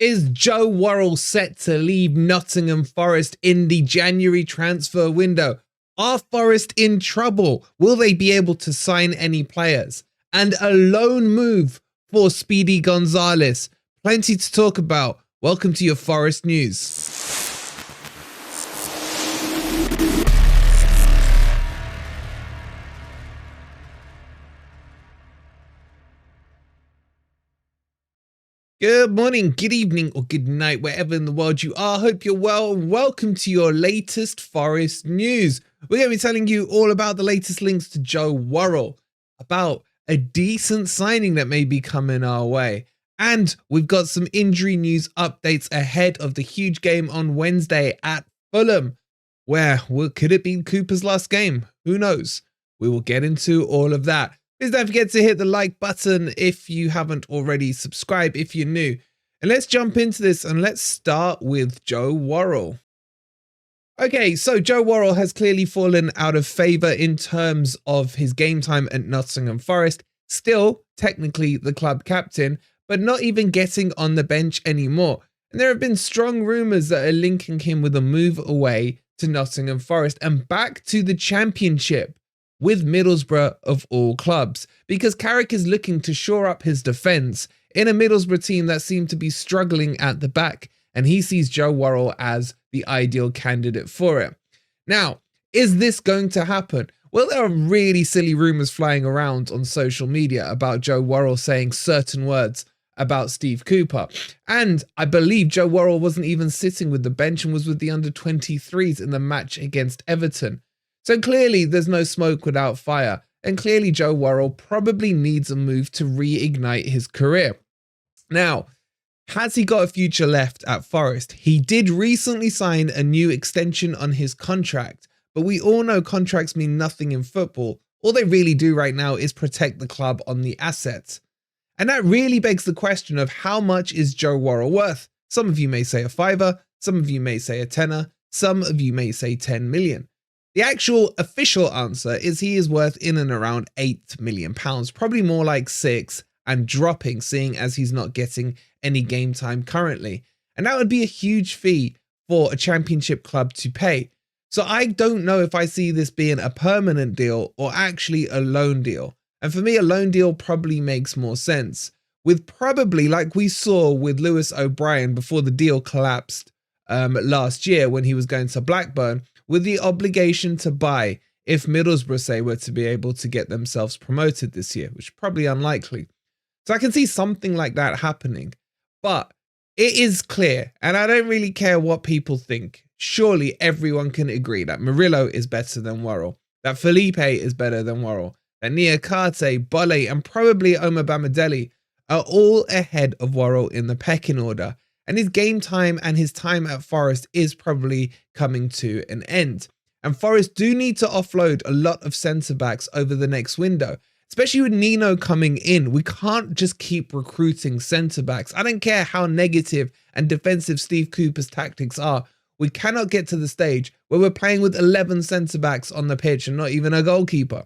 Is Joe Worrall set to leave Nottingham Forest in the January transfer window? Are Forest in trouble? Will they be able to sign any players? And a loan move for Speedy Gonzalez. Plenty to talk about. Welcome to your Forest News. Good morning, good evening, or good night, wherever in the world you are. Hope you're well. Welcome to your latest Forest news. We're going to be telling you all about the latest links to Joe Worrall, about a decent signing that may be coming our way. And we've got some injury news updates ahead of the huge game on Wednesday at Fulham, where could it be Cooper's last game? Who knows? We will get into all of that. Please don't forget to hit the like button if you haven't already, subscribe if you're new. And let's jump into this and let's start with Joe Worrall. Okay, so Joe Worrall has clearly fallen out of favour in terms of his game time at Nottingham Forest. Still, technically the club captain, but not even getting on the bench anymore. And there have been strong rumours that are linking him with a move away to Nottingham Forest and back to the Championship with Middlesbrough of all clubs, because Carrick is looking to shore up his defence in a Middlesbrough team that seemed to be struggling at the back, and he sees Joe Worrall as the ideal candidate for it. Now, is this going to happen? Well, there are really silly rumours flying around on social media about Joe Worrall saying certain words about Steve Cooper, and I believe Joe Worrall wasn't even sitting with the bench and was with the under-23s in the match against Everton. So clearly there's no smoke without fire, and clearly Joe Worrall probably needs a move to reignite his career. Now, has he got a future left at Forest? He did recently sign a new extension on his contract, but we all know contracts mean nothing in football. All they really do right now is protect the club on the assets. And that really begs the question of how much is Joe Worrall worth? Some of you may say a fiver, some of you may say a tenner, some of you may say 10 million. The actual official answer is he is worth in and around £8 million, probably more like 6 and dropping, seeing as he's not getting any game time currently. And that would be a huge fee for a Championship club to pay. So I don't know if I see this being a permanent deal or actually a loan deal. And for me, a loan deal probably makes more sense, with probably, like we saw with Lewis O'Brien before the deal collapsed last year when he was going to Blackburn, with the obligation to buy if Middlesbrough, say, were to be able to get themselves promoted this year, which is probably unlikely. So I can see something like that happening. But it is clear, and I don't really care what people think, surely everyone can agree that Murillo is better than Worrall, that Felipe is better than Worrall, that Niakate, Bolle, and probably Omar Bamidele are all ahead of Worrall in the pecking order. And his game time and his time at Forest is probably coming to an end. And Forest do need to offload a lot of centre-backs over the next window, especially with Nino coming in. We can't just keep recruiting centre-backs. I don't care how negative and defensive Steve Cooper's tactics are. We cannot get to the stage where we're playing with 11 centre-backs on the pitch and not even a goalkeeper.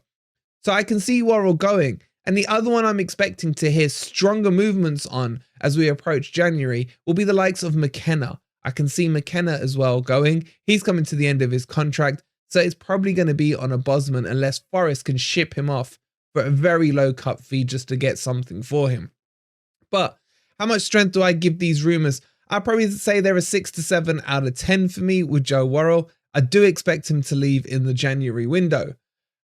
So I can see Worrall going. And the other one I'm expecting to hear stronger movements on as we approach January will be the likes of McKenna. I can see McKenna as well going. He's coming to the end of his contract, so it's probably going to be on a Bosman unless Forest can ship him off for a very low cut fee just to get something for him. But how much strength do I give these rumours? I'd probably say they're a 6 to 7 out of 10 for me with Joe Worrall. I do expect him to leave in the January window,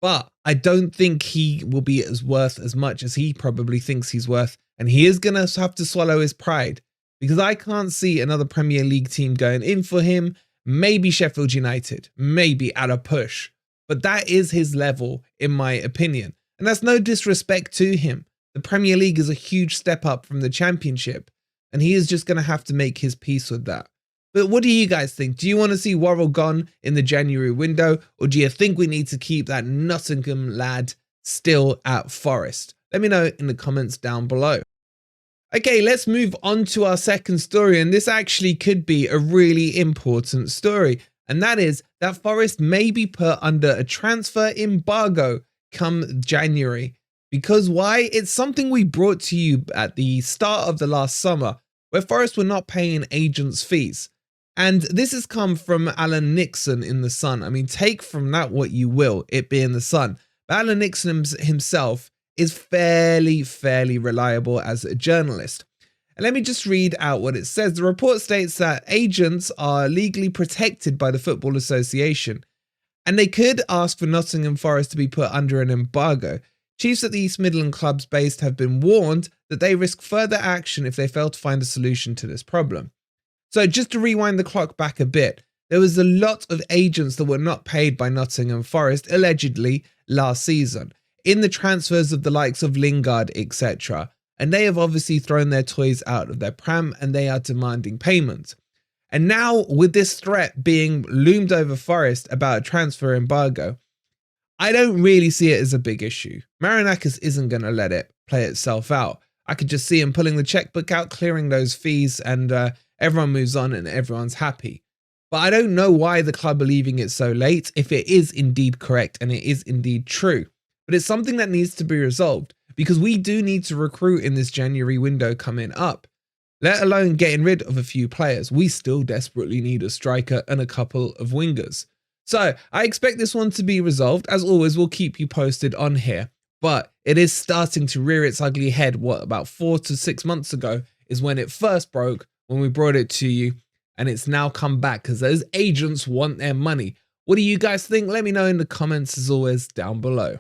but I don't think he will be worth as much as he probably thinks he's worth. And he is going to have to swallow his pride, because I can't see another Premier League team going in for him. Maybe Sheffield United, maybe at a push. But that is his level, in my opinion. And that's no disrespect to him. The Premier League is a huge step up from the Championship. And he is just going to have to make his peace with that. But what do you guys think? Do you want to see Worrall gone in the January window? Or do you think we need to keep that Nottingham lad still at Forest? Let me know in the comments down below. Okay, let's move on to our second story. And this actually could be a really important story. And that is that Forest may be put under a transfer embargo come January. Because why? It's something we brought to you at the start of the last summer. where Forest were not paying agents' fees. And this has come from Alan Nixon in The Sun. I mean, take from that what you will, it being The Sun. But Alan Nixon himself is fairly reliable as a journalist. And let me just read out what it says. The report states that agents are legally protected by the Football Association, and they could ask for Nottingham Forest to be put under an embargo. Chiefs at the East Midland clubs based have been warned that they risk further action if they fail to find a solution to this problem. So just to rewind the clock back a bit, there was a lot of agents that were not paid by Nottingham Forest, allegedly, last season, in the transfers of the likes of Lingard, etc. And they have obviously thrown their toys out of their pram and they are demanding payment. And now with this threat being loomed over Forest about a transfer embargo, I don't really see it as a big issue. Marinakis isn't going to let it play itself out. I could just see him pulling the checkbook out, clearing those fees, and everyone moves on and everyone's happy. But I don't know why the club are leaving it so late, if it is indeed correct and it is indeed true. But it's something that needs to be resolved, because we do need to recruit in this January window coming up. Let alone getting rid of a few players. We still desperately need a striker and a couple of wingers. So I expect this one to be resolved. As always, we'll keep you posted on here. But it is starting to rear its ugly head. What, about 4 to 6 months ago is when it first broke, when we brought it to you. And it's now come back because those agents want their money. What do you guys think? Let me know in the comments as always down below.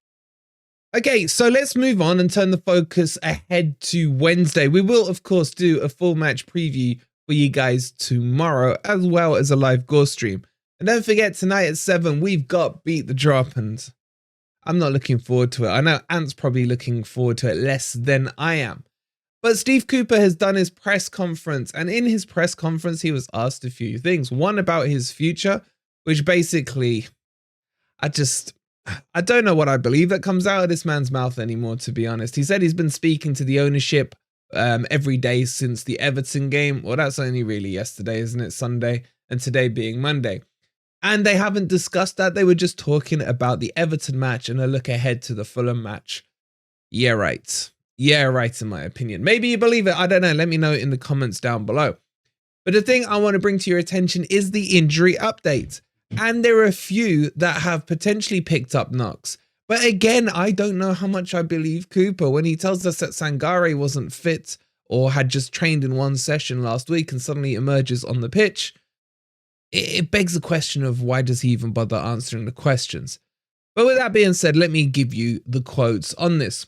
Okay, so let's move on and turn the focus ahead to Wednesday. We will, of course, do a full match preview for you guys tomorrow, as well as a live Gore stream. And don't forget, tonight at 7, we've got Beat the Drop, and I'm not looking forward to it. I know Ant's probably looking forward to it less than I am. But Steve Cooper has done his press conference, and in his press conference, he was asked a few things. One about his future, which basically, I don't know what I believe that comes out of this man's mouth anymore, to be honest. He said he's been speaking to the ownership every day since the Everton game. Well, that's only really yesterday, isn't it? Sunday, and today being Monday. And they haven't discussed that. They were just talking about the Everton match and a look ahead to the Fulham match. Yeah, right. Yeah, right, in my opinion. Maybe you believe it. I don't know. Let me know in the comments down below. But the thing I want to bring to your attention is the injury update. And there are a few that have potentially picked up knocks. But again, I don't know how much I believe Cooper when he tells us that Sangare wasn't fit or had just trained in one session last week and suddenly emerges on the pitch. It begs the question of why does he even bother answering the questions? But with that being said, let me give you the quotes on this.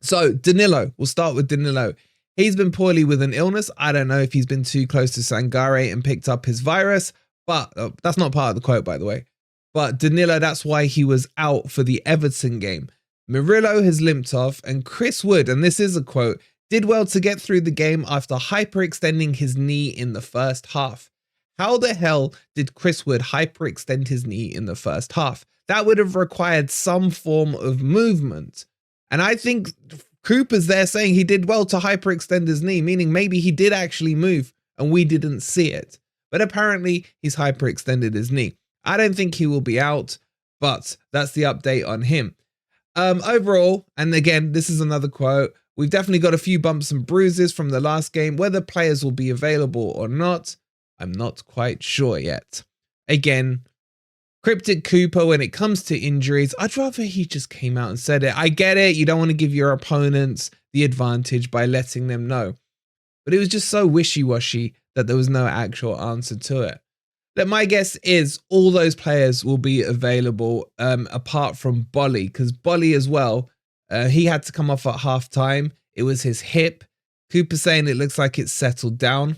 So Danilo, we'll start with Danilo. He's been poorly with an illness. I don't know if he's been too close to Sangare and picked up his virus. But that's not part of the quote, by the way. But Danilo, that's why he was out for the Everton game. Murillo has limped off, and Chris Wood, and this is a quote, did well to get through the game after hyperextending his knee in the first half. How the hell did Chris Wood hyperextend his knee in the first half? That would have required some form of movement. And I think Cooper's there saying he did well to hyperextend his knee, meaning maybe he did actually move and we didn't see it. But apparently he's hyperextended his knee. I don't think he will be out, but that's the update on him. Overall, and again, this is another quote, we've definitely got a few bumps and bruises from the last game. Whether players will be available or not, I'm not quite sure yet. Again, Cryptic Cooper, when it comes to injuries, I'd rather he just came out and said it. I get it, you don't want to give your opponents the advantage by letting them know. But it was just so wishy-washy that there was no actual answer to it. That my guess is all those players will be available apart from Bolly, because Bolly as well, he had to come off at half-time. It was his hip. Cooper saying it looks like it's settled down.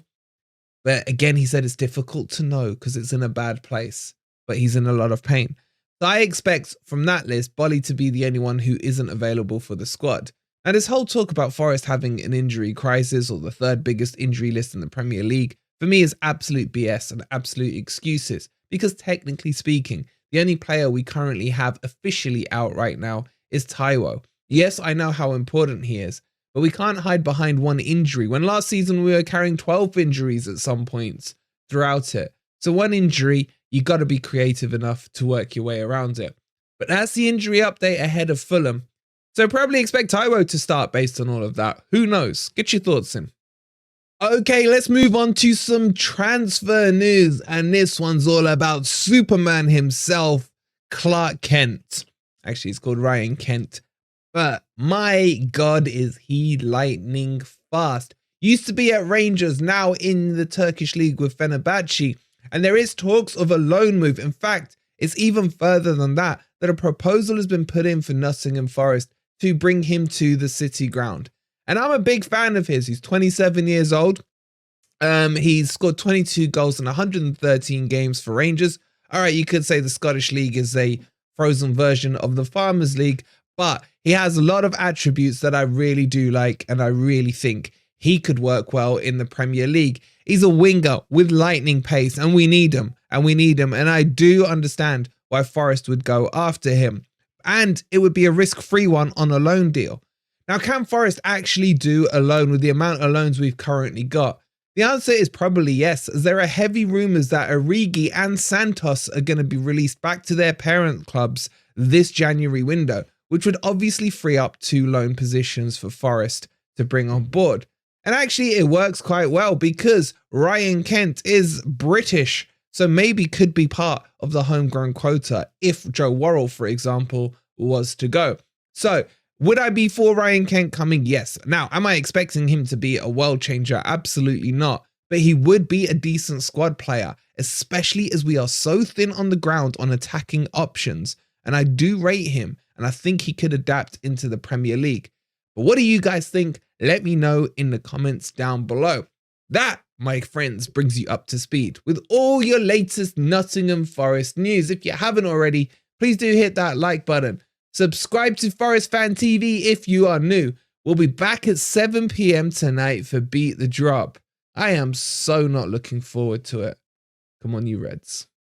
But again, he said it's difficult to know because it's in a bad place, but he's in a lot of pain. So I expect from that list, Bolly to be the only one who isn't available for the squad. And this whole talk about Forest having an injury crisis or the third biggest injury list in the Premier League, for me is absolute BS and absolute excuses. Because technically speaking, the only player we currently have officially out right now is Taiwo. Yes, I know how important he is, but we can't hide behind one injury. When last season we were carrying 12 injuries at some points throughout it. So one injury, you got to be creative enough to work your way around it. But that's the injury update ahead of Fulham. So probably expect Taiwo to start based on all of that. Who knows? Get your thoughts in. Okay, let's move on to some transfer news. And this one's all about Superman himself, Clark Kent. Actually, it's called Ryan Kent. But my God, is he lightning fast. Used to be at Rangers, now in the Turkish league with Fenerbahce. And there is talks of a loan move. In fact, it's even further than that a proposal has been put in for Nottingham Forest to bring him to the City ground. And I'm a big fan of his. He's 27 years old. He's scored 22 goals in 113 games for Rangers. All right, you could say the Scottish League is a frozen version of the Farmers League, but he has a lot of attributes that I really do like, and I really think he could work well in the Premier League. He's a winger with lightning pace, and we need him, and I do understand why Forest would go after him. And it would be a risk-free one on a loan deal. Now, can Forest actually do a loan with the amount of loans we've currently got? The answer is probably yes, as there are heavy rumours that Origi and Santos are going to be released back to their parent clubs this January window, which would obviously free up 2 loan positions for Forest to bring on board. And actually it works quite well because Ryan Kent is British, so maybe could be part of the homegrown quota if Joe Worrall, for example, was to go. So would I be for Ryan Kent coming? Yes. Now, am I expecting him to be a world changer? Absolutely not. But he would be a decent squad player, especially as we are so thin on the ground on attacking options. And I do rate him, and I think he could adapt into the Premier League. But what do you guys think? Let me know in the comments down below. That, my friends, brings you up to speed with all your latest Nottingham Forest news. If you haven't already, please do hit that like button. Subscribe to Forest Fan TV if you are new. We'll be back at 7 PM tonight for Beat the Drop. I am so not looking forward to it. Come on, you Reds.